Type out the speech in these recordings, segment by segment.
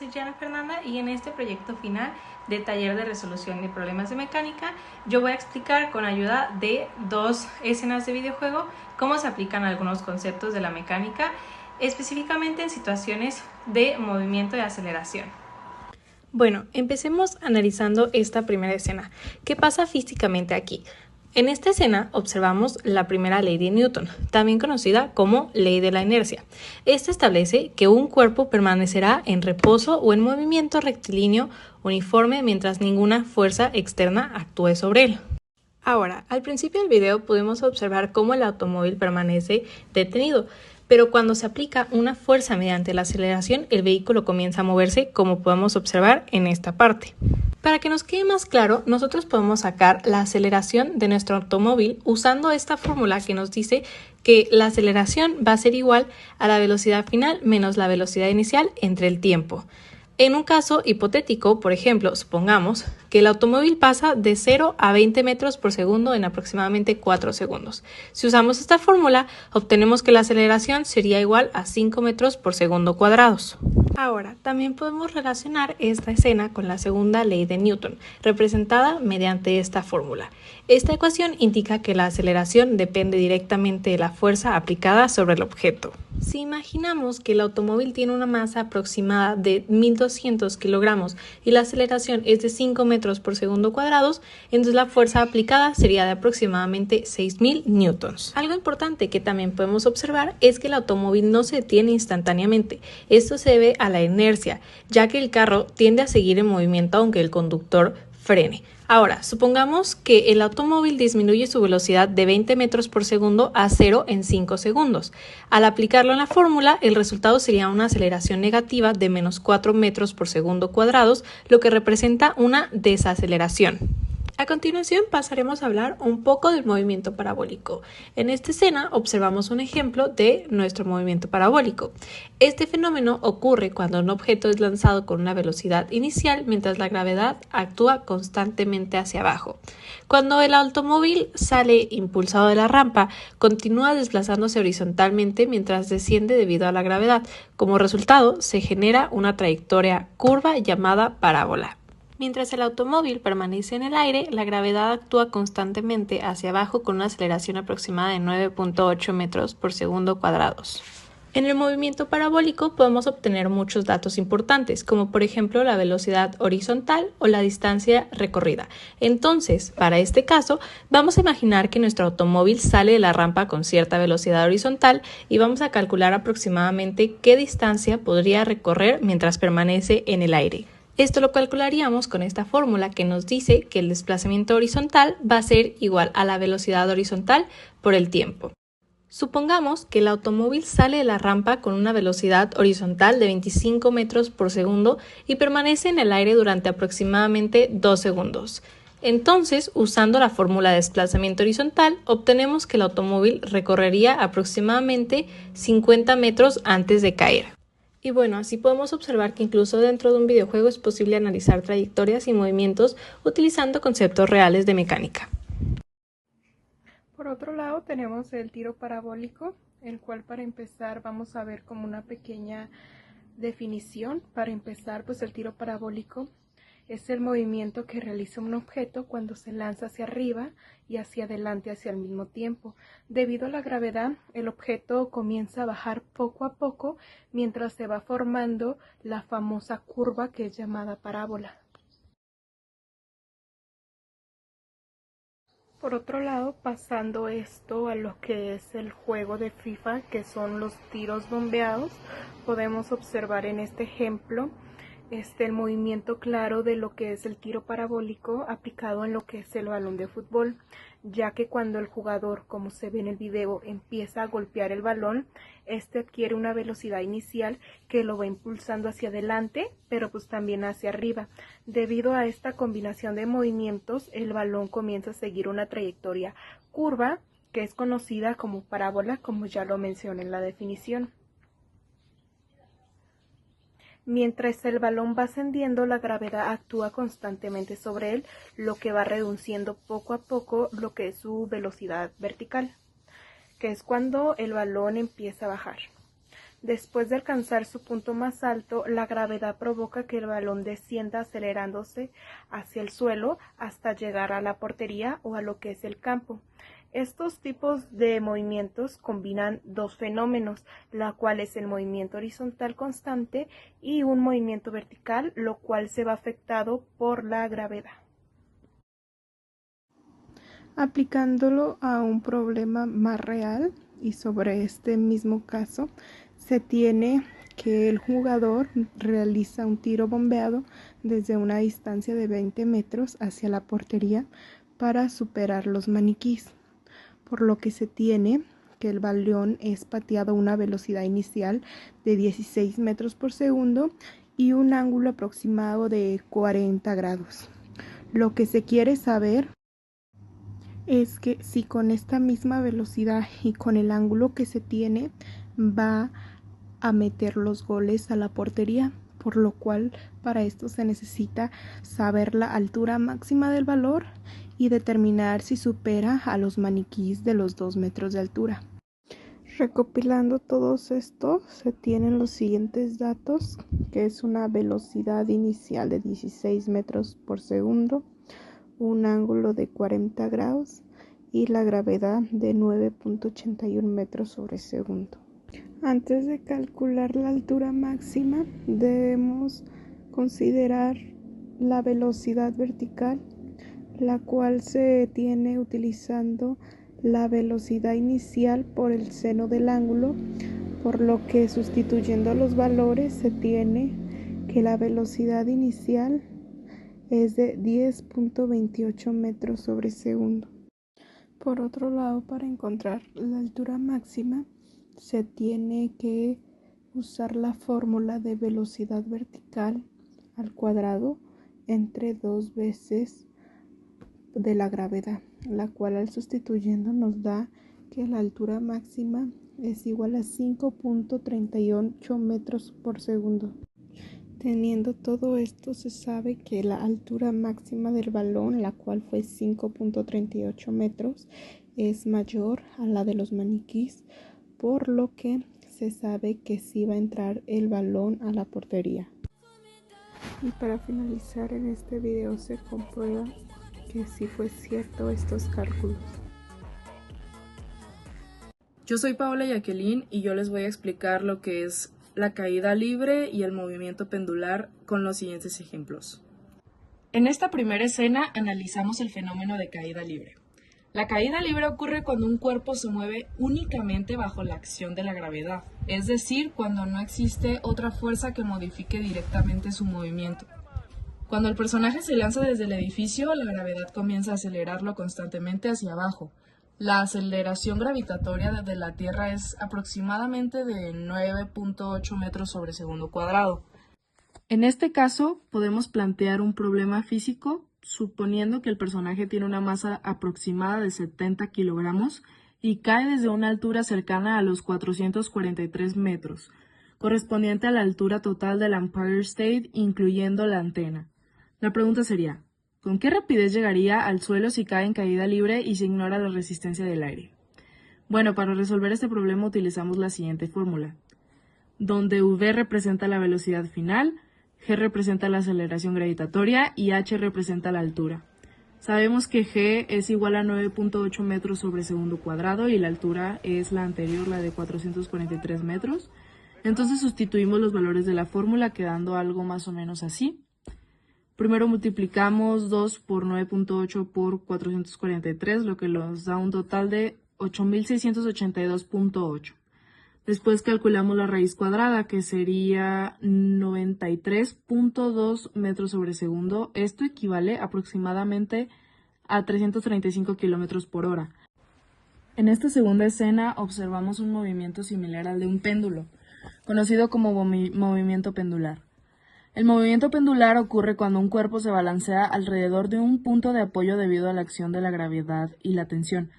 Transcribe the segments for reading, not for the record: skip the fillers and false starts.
soy Jana Fernanda y en este proyecto final de taller de resolución de problemas de mecánica yo voy a explicar con ayuda de dos escenas de videojuego cómo se aplican algunos conceptos de la mecánica, específicamente en situaciones de movimiento y aceleración. Bueno, empecemos analizando esta primera escena. ¿Qué pasa físicamente aquí? En esta escena observamos la primera ley de Newton, también conocida como ley de la inercia. Esta establece que un cuerpo permanecerá en reposo o en movimiento rectilíneo uniforme mientras ninguna fuerza externa actúe sobre él. Ahora, al principio del video pudimos observar cómo el automóvil permanece detenido, pero cuando se aplica una fuerza mediante la aceleración, el vehículo comienza a moverse, como podemos observar en esta parte. Para que nos quede más claro, nosotros podemos sacar la aceleración de nuestro automóvil usando esta fórmula que nos dice que la aceleración va a ser igual a la velocidad final menos la velocidad inicial entre el tiempo. En un caso hipotético, por ejemplo, supongamos que el automóvil pasa de 0 a 20 metros por segundo en aproximadamente 4 segundos. Si usamos esta fórmula, obtenemos que la aceleración sería igual a 5 metros por segundo cuadrados. Ahora, también podemos relacionar esta escena con la segunda ley de Newton, representada mediante esta fórmula. Esta ecuación indica que la aceleración depende directamente de la fuerza aplicada sobre el objeto. Si imaginamos que el automóvil tiene una masa aproximada de 1200 kilogramos y la aceleración es de 5 metros por segundo cuadrados, entonces la fuerza aplicada sería de aproximadamente 6000 newtons. Algo importante que también podemos observar es que el automóvil no se detiene instantáneamente. Esto se debe a la inercia, ya que el carro tiende a seguir en movimiento aunque el conductor frene. Ahora, supongamos que el automóvil disminuye su velocidad de 20 metros por segundo a 0 en 5 segundos. Al aplicarlo en la fórmula, el resultado sería una aceleración negativa de menos 4 metros por segundo cuadrados, lo que representa una desaceleración. A continuación pasaremos a hablar un poco del movimiento parabólico. En esta escena observamos un ejemplo de nuestro movimiento parabólico. Este fenómeno ocurre cuando un objeto es lanzado con una velocidad inicial mientras la gravedad actúa constantemente hacia abajo. Cuando el automóvil sale impulsado de la rampa, continúa desplazándose horizontalmente mientras desciende debido a la gravedad. Como resultado, se genera una trayectoria curva llamada parábola. Mientras el automóvil permanece en el aire, la gravedad actúa constantemente hacia abajo con una aceleración aproximada de 9.8 metros por segundo cuadrados. En el movimiento parabólico podemos obtener muchos datos importantes, como por ejemplo la velocidad horizontal o la distancia recorrida. Entonces, para este caso, vamos a imaginar que nuestro automóvil sale de la rampa con cierta velocidad horizontal y vamos a calcular aproximadamente qué distancia podría recorrer mientras permanece en el aire. Esto lo calcularíamos con esta fórmula que nos dice que el desplazamiento horizontal va a ser igual a la velocidad horizontal por el tiempo. Supongamos que el automóvil sale de la rampa con una velocidad horizontal de 25 metros por segundo y permanece en el aire durante aproximadamente 2 segundos. Entonces, usando la fórmula de desplazamiento horizontal, obtenemos que el automóvil recorrería aproximadamente 50 metros antes de caer. Y bueno, así podemos observar que incluso dentro de un videojuego es posible analizar trayectorias y movimientos utilizando conceptos reales de mecánica. Por otro lado tenemos el tiro parabólico, el cual para empezar vamos a ver como una pequeña definición. Para empezar, pues el tiro parabólico es el movimiento que realiza un objeto cuando se lanza hacia arriba y hacia adelante al mismo tiempo. Debido a la gravedad, el objeto comienza a bajar poco a poco mientras se va formando la famosa curva que es llamada parábola. Por otro lado, pasando esto a lo que es el juego de FIFA, que son los tiros bombeados, podemos observar en este ejemplo el movimiento claro de lo que es el tiro parabólico aplicado en lo que es el balón de fútbol, ya que cuando el jugador, como se ve en el video, empieza a golpear el balón, este adquiere una velocidad inicial que lo va impulsando hacia adelante, pero pues también hacia arriba. Debido a esta combinación de movimientos, el balón comienza a seguir una trayectoria curva, que es conocida como parábola, como ya lo mencioné en la definición. Mientras el balón va ascendiendo, la gravedad actúa constantemente sobre él, lo que va reduciendo poco a poco lo que es su velocidad vertical, que es cuando el balón empieza a bajar. Después de alcanzar su punto más alto, la gravedad provoca que el balón descienda acelerándose hacia el suelo hasta llegar a la portería o a lo que es el campo. Estos tipos de movimientos combinan dos fenómenos, la cual es el movimiento horizontal constante y un movimiento vertical, lo cual se va afectado por la gravedad. Aplicándolo a un problema más real y sobre este mismo caso, se tiene que el jugador realiza un tiro bombeado desde una distancia de 20 metros hacia la portería para superar los maniquís, por lo que se tiene que el balón es pateado a una velocidad inicial de 16 metros por segundo y un ángulo aproximado de 40 grados. Lo que se quiere saber es que si con esta misma velocidad y con el ángulo que se tiene va a meter los goles a la portería, por lo cual para esto se necesita saber la altura máxima del balón y determinar si supera a los maniquís de los 2 metros de altura. Recopilando todos estos, se tienen los siguientes datos, que es una velocidad inicial de 16 metros por segundo, un ángulo de 40 grados y la gravedad de 9.81 metros sobre segundo. Antes de calcular la altura máxima, debemos considerar la velocidad vertical, la cual se tiene utilizando la velocidad inicial por el seno del ángulo, por lo que sustituyendo los valores se tiene que la velocidad inicial es de 10.28 metros sobre segundo. Por otro lado, para encontrar la altura máxima, se tiene que usar la fórmula de velocidad vertical al cuadrado entre 2 veces de la gravedad, la cual al sustituyendo nos da que la altura máxima es igual a 5.38 metros por segundo. Teniendo todo esto, se sabe que la altura máxima del balón, la cual fue 5.38 metros, es mayor a la de los maniquís, por lo que se sabe que sí va a entrar el balón a la portería. Y para finalizar, en este video se comprueba que sí fue cierto estos cálculos. Yo soy Paola Jacqueline y yo les voy a explicar lo que es la caída libre y el movimiento pendular con los siguientes ejemplos. En esta primera escena analizamos el fenómeno de caída libre. La caída libre ocurre cuando un cuerpo se mueve únicamente bajo la acción de la gravedad, es decir, cuando no existe otra fuerza que modifique directamente su movimiento. Cuando el personaje se lanza desde el edificio, la gravedad comienza a acelerarlo constantemente hacia abajo. La aceleración gravitatoria de la Tierra es aproximadamente de 9.8 metros sobre segundo cuadrado. En este caso, podemos plantear un problema físico suponiendo que el personaje tiene una masa aproximada de 70 kilogramos y cae desde una altura cercana a los 443 metros, correspondiente a la altura total del Empire State, incluyendo la antena. La pregunta sería, ¿con qué rapidez llegaría al suelo si cae en caída libre y se ignora la resistencia del aire? Bueno, para resolver este problema utilizamos la siguiente fórmula, donde v representa la velocidad final, g representa la aceleración gravitatoria y h representa la altura. Sabemos que g es igual a 9.8 metros sobre segundo cuadrado y la altura es la anterior, la de 443 metros. Entonces sustituimos los valores de la fórmula quedando algo más o menos así. Primero multiplicamos 2 por 9.8 por 443, lo que nos da un total de 8.682.8. Después calculamos la raíz cuadrada, que sería 93.2 metros sobre segundo. Esto equivale aproximadamente a 335 kilómetros por hora. En esta segunda escena observamos un movimiento similar al de un péndulo, conocido como movimiento pendular. El movimiento pendular ocurre cuando un cuerpo se balancea alrededor de un punto de apoyo debido a la acción de la gravedad y la tensión.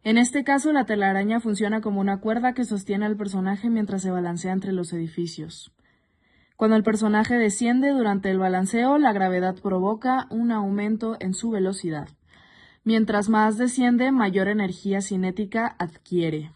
En este caso, la telaraña funciona como una cuerda que sostiene al personaje mientras se balancea entre los edificios. Cuando el personaje desciende durante el balanceo, la gravedad provoca un aumento en su velocidad. Mientras más desciende, mayor energía cinética adquiere.